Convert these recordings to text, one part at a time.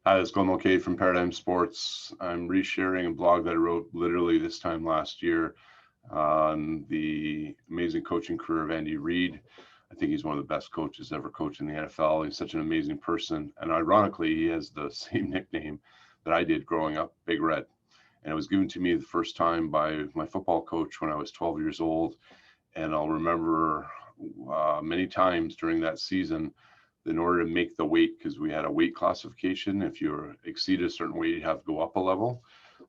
Hi, it's going okay from Paradigm Sports. I'm resharing a blog that I wrote literally this time last year on the amazing coaching career of Andy Reid. I think he's one of the best coaches ever coached in the NFL. He's such an amazing person. And ironically, he has the same nickname that I did growing up, Big Red. And it was given to me the first time by my football coach when I was 12 years old. And I'll remember many times during that season, in order to make the weight, because we had a weight classification, if you exceed a certain weight, you have to go up a level,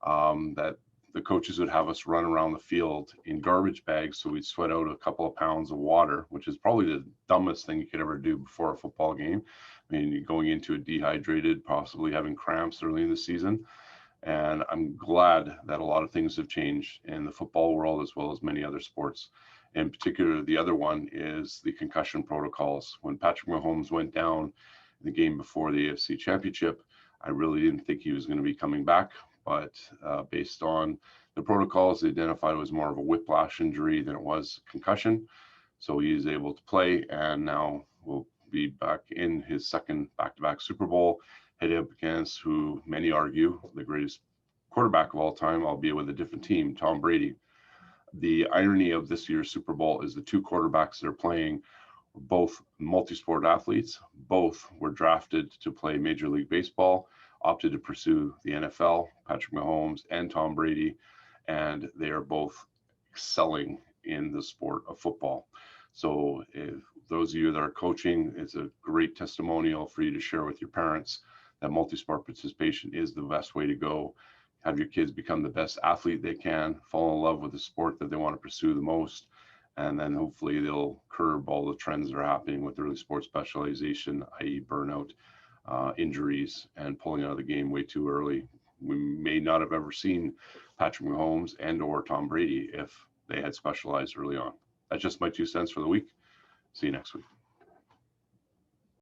that the coaches would have us run around the field in garbage bags. So we'd sweat out a couple of pounds of water, which is probably the dumbest thing you could ever do before a football game. I mean, you're going into it dehydrated, possibly having cramps early in the season. And I'm glad that a lot of things have changed in the football world as well as many other sports. In particular, the other one is the concussion protocols. When Patrick Mahomes went down in the game before the AFC Championship, I really didn't think he was going to be coming back. But based on the protocols, they identified it was more of a whiplash injury than it was concussion. So he is able to play, and now will be back in his second back-to-back Super Bowl, headed up against who many argue the greatest quarterback of all time, albeit with a different team, Tom Brady. The irony of this year's Super Bowl is the two quarterbacks that are playing were both multi-sport athletes. Both were drafted to play Major League Baseball, opted to pursue the NFL, Patrick Mahomes and Tom Brady, and they are both excelling in the sport of football. So if those of you that are coaching, it's a great testimonial for you to share with your parents that multi-sport participation is the best way to go. Have your kids become the best athlete they can, fall in love with the sport that they want to pursue the most, and then hopefully they'll curb all the trends that are happening with early sports specialization, i.e. burnout, injuries, and pulling out of the game way too early. We may not have ever seen Patrick Mahomes and or Tom Brady if they had specialized early on. That's just my 2 cents for the week. See you next week.